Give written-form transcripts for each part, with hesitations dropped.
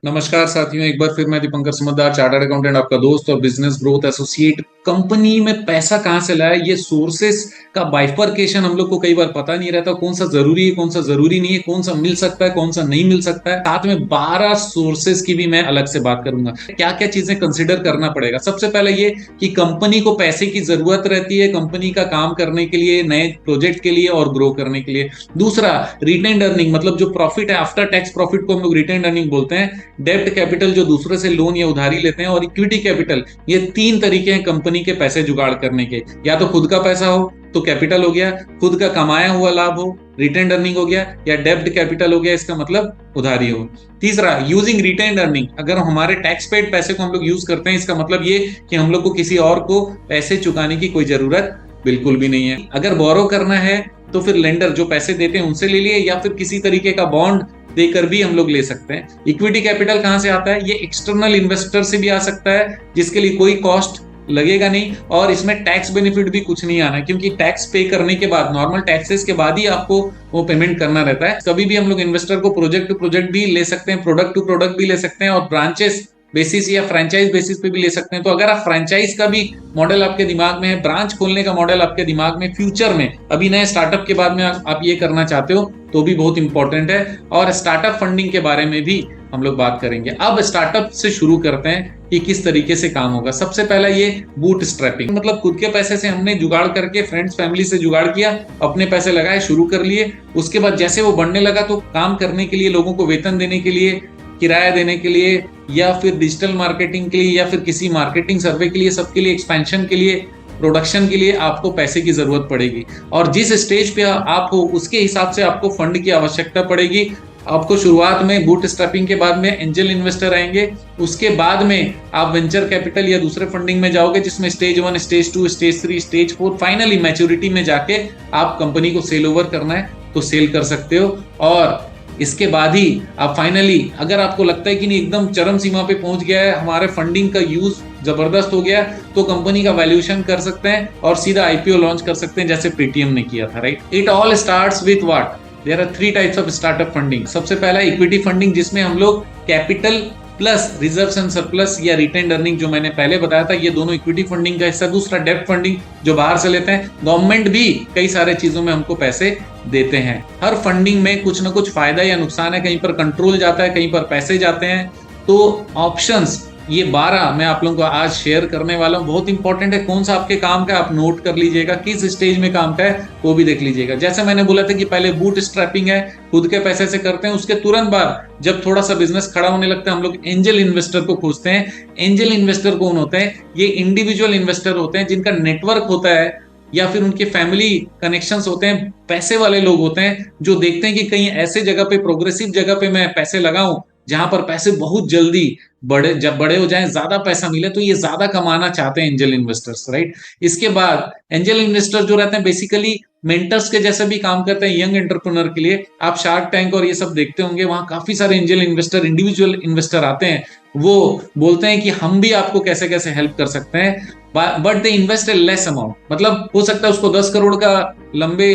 नमस्कार साथियों, एक बार फिर मैं दीपंकर समझदार चार्टर्ड अकाउंटेंट आपका दोस्त और बिजनेस ग्रोथ एसोसिएट। कंपनी में पैसा कहां से लाया, ये सोर्सेस का बाइफर्केशन हम लोग को कई बार पता नहीं रहता। कौन सा जरूरी है, कौन सा जरूरी नहीं है, कौन सा मिल सकता है, कौन सा नहीं मिल सकता है। साथ में 12 सोर्सेस की भी मैं अलग से बात करूंगा। क्या क्या चीजें कंसिडर करना पड़ेगा। सबसे पहले ये कि कंपनी को पैसे की जरूरत रहती है कंपनी का काम करने के लिए, नए प्रोजेक्ट के लिए और ग्रो करने के लिए। दूसरा, रिटेन्ड अर्निंग, मतलब जो प्रॉफिट है, आफ्टर टैक्स प्रॉफिट को हम लोग रिटेन्ड अर्निंग बोलते हैं। डेब्ट कैपिटल, जो दूसरे से लोन या उधारी लेते हैं, और इक्विटी कैपिटल। ये तीन तरीके हैं कंपनी के पैसे जुगाड़ करने के। या तो खुद का पैसा हो तो कैपिटल हो गया, खुद का कमाया हुआ लाभ हो रिटेन्ड अर्निंग हो गया, या डेब्ट कैपिटल हो गया, इसका मतलब उधारी हो। तीसरा, यूजिंग रिटेन्ड अर्निंग, अगर हमारे टैक्स पेड पैसे को हम लोग यूज करते हैं, इसका मतलब ये कि हम लोग को किसी और को पैसे चुकाने की कोई जरूरत बिल्कुल भी नहीं है। अगर बोरो करना है तो फिर लेंडर जो पैसे देते हैं उनसे ले लिए, या फिर किसी तरीके का बॉन्ड देकर भी हम लोग ले सकते हैं। इक्विटी कैपिटल कहां से आता है? ये एक्सटर्नल इन्वेस्टर से भी आ सकता है, जिसके लिए कोई कॉस्ट लगेगा नहीं, और इसमें टैक्स बेनिफिट भी कुछ नहीं आना, क्योंकि टैक्स पे करने के बाद, नॉर्मल टैक्सेस के बाद ही आपको वो पेमेंट करना रहता है। कभी भी हम लोग इन्वेस्टर को प्रोजेक्ट टू प्रोजेक्ट भी ले सकते हैं, प्रोडक्ट टू प्रोडक्ट भी ले सकते हैं, और ब्रांचेस बेसिस या फ्रेंचाइज बेसिस पे भी ले सकते हैं। तो अगर आप फ्रेंचाइज का भी मॉडल आपके दिमाग में है, ब्रांच खोलने का मॉडल आपके दिमाग में, फ्यूचर में अभी नए स्टार्टअप के बाद में आप ये करना चाहते हो, तो भी बहुत इंपॉर्टेंट है। और स्टार्टअप फंडिंग के बारे में भी हम लोग बात करेंगे। अब स्टार्टअप से शुरू करते हैं कि किस तरीके से काम होगा। सबसे पहला ये बूट स्ट्रैपिंग, मतलब खुद के पैसे से हमने जुगाड़ करके, फ्रेंड्स फैमिली से जुगाड़ किया, अपने पैसे लगाए, शुरू कर लिए। उसके बाद जैसे वो बढ़ने लगा तो काम करने के लिए, लोगों को वेतन देने के लिए, किराया देने के लिए, या फिर डिजिटल मार्केटिंग के लिए, या फिर किसी मार्केटिंग सर्वे के लिए, सबके लिए, एक्सपेंशन के लिए, प्रोडक्शन के लिए आपको पैसे की जरूरत पड़ेगी। और जिस स्टेज पे आप हो उसके हिसाब से आपको फंड की आवश्यकता पड़ेगी। आपको शुरुआत में बूट स्ट्रैपिंग के बाद में एंजल इन्वेस्टर आएंगे, उसके बाद में आप वेंचर कैपिटल या दूसरे फंडिंग में जाओगे, जिसमें stage 1, stage 2, stage 3, stage 4, finally maturity में जाके आप कंपनी को सेल ओवर करना है तो सेल कर सकते हो। और इसके बाद ही आप फाइनली, अगर आपको लगता है कि नहीं एकदम चरम सीमा पे पहुंच गया है, हमारे फंडिंग का यूज जबरदस्त हो गया, तो कंपनी का वैल्यूएशन कर सकते हैं और सीधा आईपीओ लॉन्च कर सकते हैं, जैसे पेटीएम ने किया था, right. It all starts with what? There are 3 types of startup funding. सबसे पहला इक्विटी फंडिंग, जिसमें हम लोग capital plus reserves and surplus या रिटेन्ड अर्निंग, जो मैंने पहले बताया था, ये दोनों इक्विटी फंडिंग का हिस्सा। दूसरा डेब्ट फंडिंग, जो बाहर से लेते हैं। गवर्नमेंट भी कई सारे चीजों में हमको पैसे देते हैं। हर फंडिंग में कुछ ना कुछ फायदा या नुकसान है, कहीं पर कंट्रोल जाता है, कहीं पर पैसे जाते हैं। तो ऑप्शंस ये 12 मैं आप लोगों को आज शेयर करने वाला हूं। बहुत इंपॉर्टेंट है, कौन सा आपके काम का आप नोट कर लीजिएगा, किस स्टेज में काम का है वो भी देख लीजिएगा। जैसे मैंने बोला था कि पहले बूट स्ट्रैपिंग है, खुद के पैसे से करते हैं। उसके तुरंत बाद जब थोड़ा सा बिजनेस खड़ा होने लगता है, हम लोग एंजल इन्वेस्टर को खोजते हैं। एंजल इन्वेस्टर कौन होते हैं? ये इंडिविजुअल इन्वेस्टर होते हैं, जिनका नेटवर्क होता है या फिर उनके फैमिली कनेक्शंस होते हैं, पैसे वाले लोग होते हैं, जो देखते हैं कि कहीं ऐसे जगह पे, प्रोग्रेसिव जगह पे मैं पैसे लगाऊं जहां पर पैसे बहुत जल्दी जब बड़े हो जाएं, ज्यादा पैसा मिले, तो ये ज्यादा कमाना चाहते हैं एंजल इन्वेस्टर्स, राइट। इसके बाद एंजल इन्वेस्टर जो रहते हैं बेसिकली मेंटर्स के जैसे भी काम करते हैं यंग एंटरप्रेन्योर के लिए। आप शार्क टैंक और ये सब देखते होंगे, वहां काफी सारे एंजल इन्वेस्टर, इंडिविजुअल इन्वेस्टर आते हैं। वो बोलते हैं कि हम भी आपको कैसे कैसे हेल्प कर सकते हैं, but they invest A less amount. मतलब हो सकता है उसको 10 करोड़ का लंबे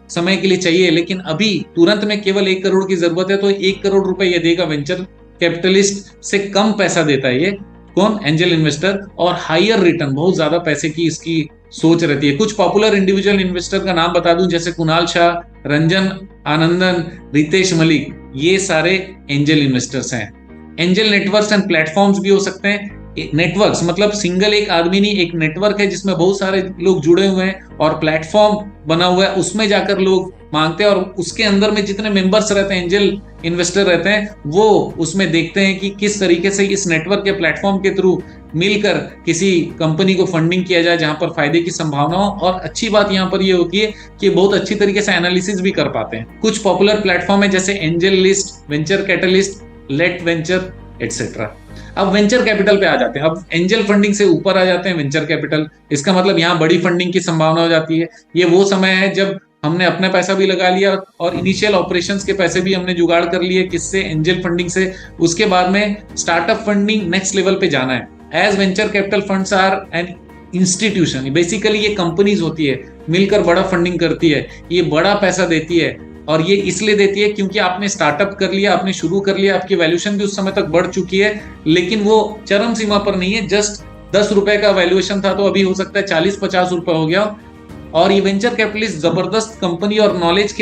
समय के लिए चाहिए, लेकिन अभी तुरंत में केवल 1 करोड़ की जरूरत है, तो 1 करोड़ रुपए ये देगा। वेंचर कैपिटलिस्ट से कम पैसा देता है ये कौन? Angel investor. और हायर रिटर्न, बहुत ज्यादा पैसे की इसकी सोच रहती है। कुछ पॉपुलर इंडिविजुअल इन्वेस्टर का नाम बता दूं, जैसे कुणाल शाह, रंजन आनंदन, रितेश मलिक, ये सारे एंजल इन्वेस्टर्स हैं। एंजल नेटवर्क्स एंड प्लेटफॉर्म्स भी हो सकते हैं। नेटवर्क्स मतलब सिंगल एक आदमी नहीं, एक नेटवर्क है जिसमें बहुत सारे लोग जुड़े हुए हैं, और प्लेटफॉर्म बना हुआ है, उसमें जाकर लोग मांगते हैं, और उसके अंदर में जितने मेंबर्स रहते हैं, एंजल इन्वेस्टर रहते हैं, वो उसमें देखते हैं कि किस तरीके से इस नेटवर्क के प्लेटफॉर्म के थ्रू मिलकर किसी कंपनी को फंडिंग किया जाए जहां पर फायदे की संभावना हो। और अच्छी बात यहां पर ये होती है कि बहुत अच्छी तरीके से एनालिसिस भी कर पाते हैं। कुछ पॉपुलर प्लेटफॉर्म है जैसे AngelList, Venture Catalysts, LetsVenture etcetera. अब वेंचर कैपिटल पे आ जाते हैं। अब एंजल फंडिंग से ऊपर आ जाते हैं वेंचर कैपिटल। इसका मतलब यहाँ बड़ी फंडिंग की संभावना हो जाती है। ये वो समय है जब हमने अपना पैसा भी लगा लिया और इनिशियल ऑपरेशंस के पैसे भी हमने जुगाड़ कर लिए, किससे? एंजल फंडिंग से। उसके बाद में स्टार्टअप फंडिंग नेक्स्ट लेवल पे जाना है। As venture capital funds are an institution, basically ये कंपनीज होती है, मिलकर बड़ा फंडिंग करती है, ये बड़ा पैसा देती है, और ये इसलिए देती है क्योंकि आपने स्टार्टअप कर लिया, आपने शुरू कर लिया, आपकी वैल्यूएशन भी उस समय तक बढ़ चुकी है, लेकिन वो चरम सीमा पर नहीं है, जस्ट 10 रुपए का वैल्यूएशन था तो अभी हो सकता है 40-50 रुपए हो गया। और ये वेंचर कैपिटलिस्ट जबरदस्त कंपनी और नॉलेज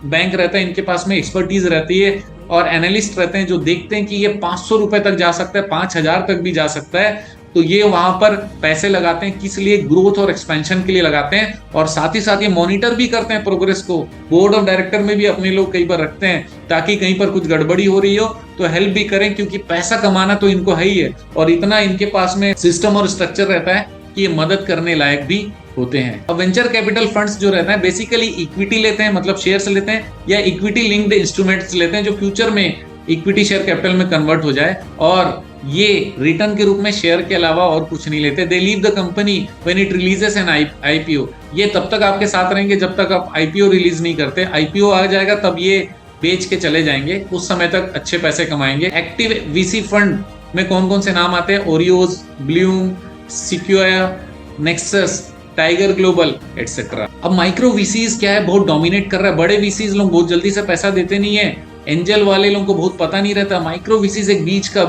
बैंक रहता है, इनके पास में एक्सपर्टीज रहती है और एनालिस्ट रहते हैं जो देखते हैं कि ये 500 रुपए तक जा सकता है, 5000 तक भी जा सकता है, तो ये वहां पर पैसे लगाते हैं। किस लिए? ग्रोथ और एक्सपेंशन के लिए लगाते हैं, और साथ ही साथ ये मॉनिटर भी करते हैं प्रोग्रेस को। बोर्ड ऑफ डायरेक्टर में भी अपने लोग कई बार रखते हैं ताकि कहीं पर कुछ गड़बड़ी हो रही हो तो हेल्प भी करें, क्योंकि पैसा कमाना तो इनको है ही है और इतना इनके पास में सिस्टम और स्ट्रक्चर रहता है कि ये मदद करने लायक भी होते हैं। अब वेंचर कैपिटल फंड्स जो रहते हैं बेसिकली इक्विटी लेते हैं, मतलब शेयर्स लेते हैं, या इक्विटी लिंक्ड इंस्ट्रूमेंट्स लेते हैं जो फ्यूचर में इक्विटी शेयर कैपिटल में कन्वर्ट हो जाए, और ये रिटर्न के रूप में शेयर के अलावा और कुछ नहीं लेते। They leave the company when it releases an IPO. ये तब तक आपके साथ रहेंगे जब तक आप आईपीओ रिलीज नहीं करते। आईपीओ आ जाएगा तब ये बेच के चले जाएंगे, उस समय तक अच्छे पैसे कमाएंगे। एक्टिव वीसी फंड में कौन कौन से नाम आते हैं? Orios, Blume, Sequoia, Nexus, Tiger Global etcetera. अब माइक्रो वीसीज क्या है? बहुत डोमिनेट कर रहा है। बड़े वीसीज लोग बहुत जल्दी से पैसा देते नहीं है, एंजल वाले लोगों को बहुत पता नहीं रहता। माइक्रो वीसीज एक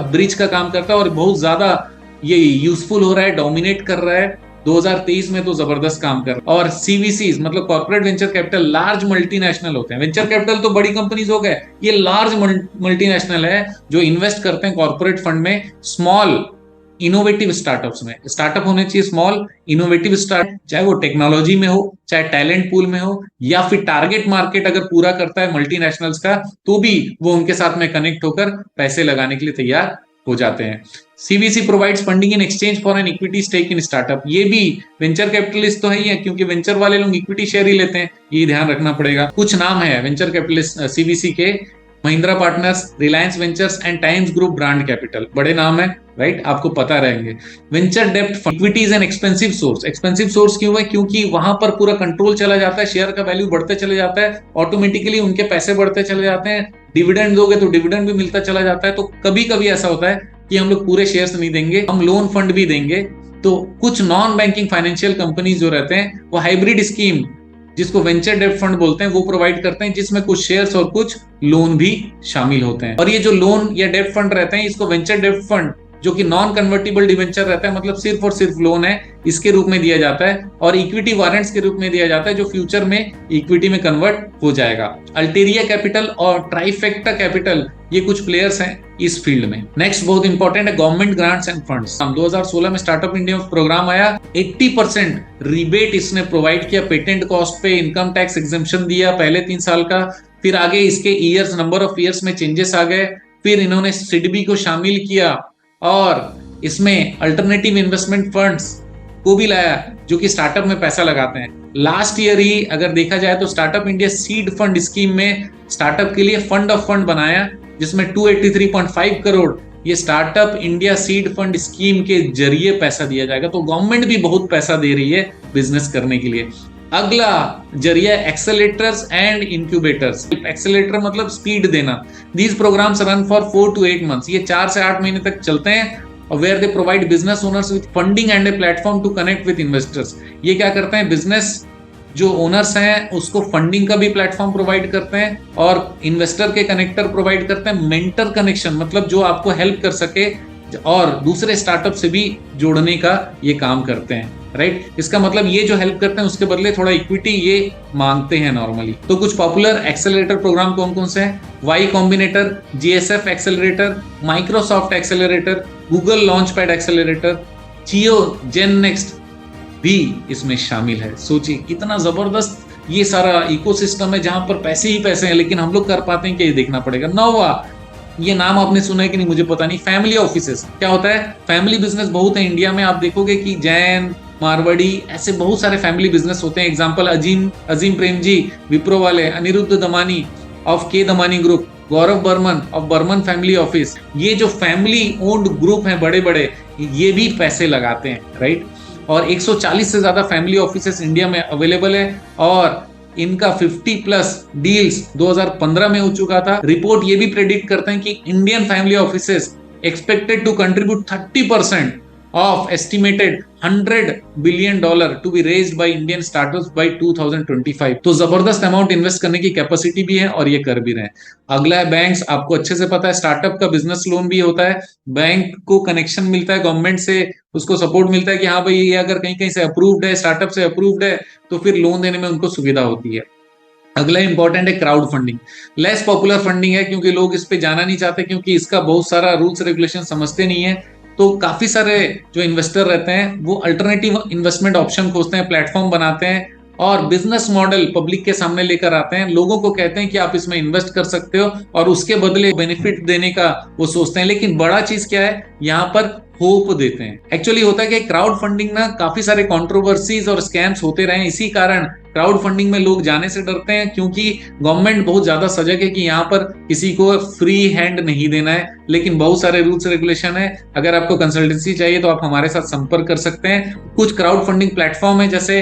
ब्रिज का काम करता है और बहुत ज्यादा ये यूजफुल हो रहा है, डोमिनेट कर रहा है। 2023 में तो जबरदस्त काम कर रहा है। और सीवीसीज मतलब corporate venture capital, large multinational होते हैं। वेंचर कैपिटल तो बड़ी कंपनीज हो गए, ये लार्ज मल्टीनेशनल है जो इन्वेस्ट करते हैं कॉर्पोरेट फंड में स्मॉल इनोवेटिव स्टार्टअप्स में। स्टार्टअप होने चाहिए स्मॉल इनोवेटिव स्टार्ट, चाहे वो टेक्नोलॉजी में हो, चाहे टैलेंट पूल में हो, या फिर टारगेट मार्केट अगर पूरा करता है मल्टीनेशनल्स का तो भी वो उनके साथ में कनेक्ट होकर पैसे लगाने के लिए तैयार हो जाते हैं। CVC provides funding in exchange for an equity stake in startup. ये भी वेंचर कैपिटलिस्ट तो है ही है, क्योंकि वेंचर वाले लोग इक्विटी शेयर ही लेते हैं, ये ध्यान रखना पड़ेगा। कुछ नाम है वेंचर कैपिटलिस्ट सीवीसी के: Mahindra partners, Reliance ventures and times group brand capital. बड़े नाम है, राइट? आपको पता रहेंगे। वेंचर डेब्ट fund, equity is an expensive source. Expensive source क्यों है? क्योंकि वहां पर पूरा कंट्रोल चला जाता है, शेयर का वैल्यू बढ़ते चले जाता है, ऑटोमेटिकली उनके पैसे बढ़ते चले जाते हैं। डिविडेंड दोगे तो डिविडेंड भी मिलता चला जाता है। तो कभी कभी ऐसा होता है कि हम लोग पूरे शेयर्स नहीं देंगे, हम लोन फंड भी देंगे। तो कुछ नॉन बैंकिंग फाइनेंशियल कंपनीज जो रहते हैं वो हाइब्रिड स्कीम, जिसको वेंचर डेब्ट फंड बोलते हैं, वो प्रोवाइड करते हैं, जिसमें कुछ शेयर्स और कुछ लोन भी शामिल होते हैं। और ये जो लोन या डेब्ट फंड रहते हैं इसको वेंचर डेब्ट फंड, जो कि नॉन कन्वर्टिबल डिवेंचर रहता है, मतलब सिर्फ और सिर्फ लोन है, इसके रूप में दिया जाता है, और इक्विटी वारंट्स के रूप में दिया जाता है जो फ्यूचर में इक्विटी में कन्वर्ट हो जाएगा। अल्टेरिया कैपिटल और ट्राइफेक्टा कैपिटल ये कुछ प्लेयर्स हैं इस फील्ड में। नेक्स्ट बहुत इंपॉर्टेंट है गवर्नमेंट ग्रांट्स एंड फंड्स। 2016 में स्टार्टअप इंडिया प्रोग्राम आया, 80% रिबेट इसने प्रोवाइड किया पेटेंट कॉस्ट पे, इनकम टैक्स एग्जेम्पशन दिया पहले 3 साल का, फिर आगे इसके ईयर्स, नंबर ऑफ ईयर्स में चेंजेस आ गए, फिर इन्होंने सिडबी को शामिल किया और इसमें अल्टरनेटिव इन्वेस्टमेंट फंड्स को भी लाया जो कि स्टार्टअप में पैसा लगाते हैं। लास्ट ईयर ही अगर देखा जाए तो startup India seed fund scheme में स्टार्टअप के लिए फंड ऑफ फंड बनाया, जिसमें 283.5 करोड़ ये startup India seed fund scheme के जरिए पैसा दिया जाएगा। तो गवर्नमेंट भी बहुत पैसा दे रही है बिजनेस करने के लिए। अगला जरिया एक्सेलेरेटर्स एंड इंक्यूबेटर्स। एक्सेलेरेटर मतलब स्पीड देना। These programs run for 4 to 8 months। ये 4 से 8 महीने तक चलते हैं, और where they provide business owners with funding and a platform to connect with investors. ये क्या करते हैं? बिजनेस जो ओनर्स हैं उसको फंडिंग का भी प्लेटफॉर्म प्रोवाइड करते हैं, और इन्वेस्टर के कनेक्टर प्रोवाइड करते हैं। मेंटर कनेक्शन मतलब जो आपको हेल्प कर सके और दूसरे स्टार्टअप से भी जोड़ने का ये काम करते हैं, राइट? इसका मतलब ये जो हेल्प करते हैं उसके बदले थोड़ा इक्विटी ये मांगते हैं नॉर्मली। तो कुछ पॉपुलर एक्सेलरेटर प्रोग्राम कौन कौन से हैं? Y Combinator, GSF accelerator, Microsoft accelerator, Google launch pad accelerator, Jio gen next भी इसमें शामिल है। सोचिए कितना जबरदस्त ये सारा इकोसिस्टम है जहां पर पैसे ही पैसे हैं, लेकिन हम लोग कर पाते हैं कि ये देखना पड़ेगा। नोवा, ये नाम आपने सुना है कि नहीं मुझे पता नहीं। फैमिली ऑफिसेस क्या होता है? फैमिली बिजनेस बहुत है इंडिया में। आप देखोगे कि जैन, मारवाड़ी, ऐसे बहुत सारे फैमिली बिजनेस होते हैं। एग्जांपल अजीम प्रेमजी विप्रो वाले, Anirudh Damani of K Damani group, Gaurav Burman of Burman family office. ये जो फैमिली ओन्ड ग्रुप हैं बड़े बड़े, ये भी पैसे लगाते हैं, राइट? और 140 से ज्यादा फैमिली ऑफिसेस इंडिया में अवेलेबल है, और इनका 50+ डील्स 2015 में हो चुका था। रिपोर्ट ये भी प्रेडिक्ट करते हैं कि Indian family offices expected to contribute 30% of estimated $100 billion to be raised by Indian startups by 2025। तो जबरदस्त अमाउंट इन्वेस्ट करने की कैपेसिटी भी है और ये कर भी रहे हैं। अगला है बैंक्स। आपको अच्छे से पता है स्टार्टअप का बिजनेस लोन भी होता है, बैंक को कनेक्शन मिलता है गवर्नमेंट से, उसको सपोर्ट मिलता है कि हाँ भाई ये अगर कहीं कहीं से अप्रूव्ड है, स्टार्टअप से अप्रूव्ड है, तो फिर लोन देने में उनको सुविधा होती है। अगला इंपॉर्टेंट है crowd funding. Less popular funding है क्योंकि लोग इस पे जाना नहीं चाहते, क्योंकि इसका बहुत सारा रूल्स रेगुलेशन समझते नहीं है। तो काफी सारे जो इन्वेस्टर रहते हैं वो अल्टरनेटिव इन्वेस्टमेंट ऑप्शन खोजते हैं, प्लेटफॉर्म बनाते हैं और बिजनेस मॉडल पब्लिक के सामने लेकर आते हैं, लोगों को कहते हैं कि आप इसमें इन्वेस्ट कर सकते हो और उसके बदले बेनिफिट देने का वो सोचते हैं। लेकिन बड़ा चीज क्या है, यहाँ पर होप देते हैं। एक्चुअली होता है कि क्राउड फंडिंग ना काफी सारे कंट्रोवर्सीज और स्कैम्स होते रहे, इसी कारण क्राउड फंडिंग में लोग जाने से डरते हैं, क्योंकि गवर्नमेंट बहुत ज्यादा सजग है कि यहाँ पर किसी को फ्री हैंड नहीं देना है। लेकिन बहुत सारे रूल्स रेगुलेशन है। अगर आपको कंसल्टेंसी चाहिए तो आप हमारे साथ संपर्क कर सकते हैं। कुछ क्राउड फंडिंग प्लेटफॉर्म है जैसे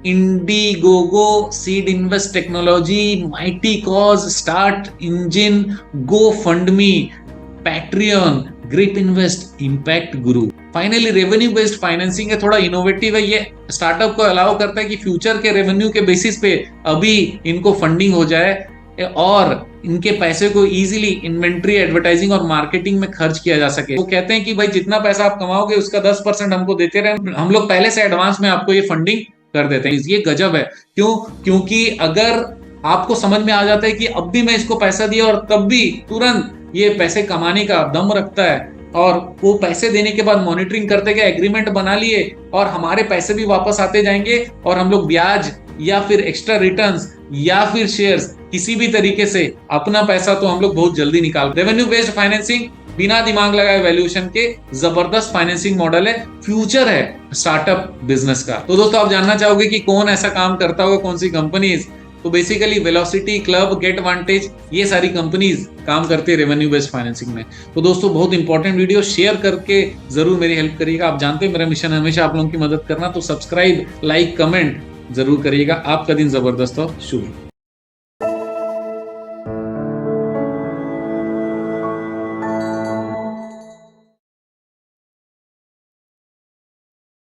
Indiegogo, seed invest technology, mighty cause, start engine, go fund me, Patreon, grip invest, impact guru. Finally revenue based financing है, थोड़ा इनोवेटिव है। ये स्टार्टअप को अलाउ करता है कि फ्यूचर के रेवेन्यू के बेसिस पे अभी इनको फंडिंग हो जाए और इनके पैसे को इजीली इन्वेंट्री, एडवर्टाइजिंग और मार्केटिंग में खर्च किया जा सके। वो कहते हैं कि भाई जितना पैसा आप कमाओगे उसका 10% हमको देते रहे, हम लोग पहले से एडवांस में आपको ये फंडिंग कर देते हैं। ये गजब है। क्यों? क्योंकि अगर आपको समझ में आ जाता है कि अब भी मैं इसको पैसा दिया और तब भी तुरंत ये पैसे कमाने का दम रखता है, और वो पैसे देने के बाद मॉनिटरिंग करते गए, एग्रीमेंट बना लिए और हमारे पैसे भी वापस आते जाएंगे और हम लोग ब्याज या फिर एक्स्ट्रा रिटर्न्स या फिर शेयर्स, किसी भी तरीके से अपना पैसा तो हम लोग बहुत जल्दी निकाल। रेवेन्यू बेस्ड फाइनेंसिंग बिना दिमाग लगाए वैल्यूएशन के जबरदस्त फाइनेंसिंग मॉडल है, फ्यूचर है स्टार्टअप बिजनेस का। तो दोस्तों आप जानना चाहोगे कि कौन ऐसा काम करता होगा, कौन सी कंपनीज? तो basically Velocity, Klub, GetVantage, ये सारी कंपनीज काम करती है रेवेन्यू बेस्ड फाइनेंसिंग में। तो दोस्तों बहुत इंपॉर्टेंट वीडियो, शेयर करके जरूर मेरी हेल्प करिएगा। आप जानते हैं मेरा मिशन है हमेशा आप लोगों की मदद करना, तो सब्सक्राइब, लाइक, कमेंट जरूर करिएगा। आपका दिन जबरदस्त और शुभ।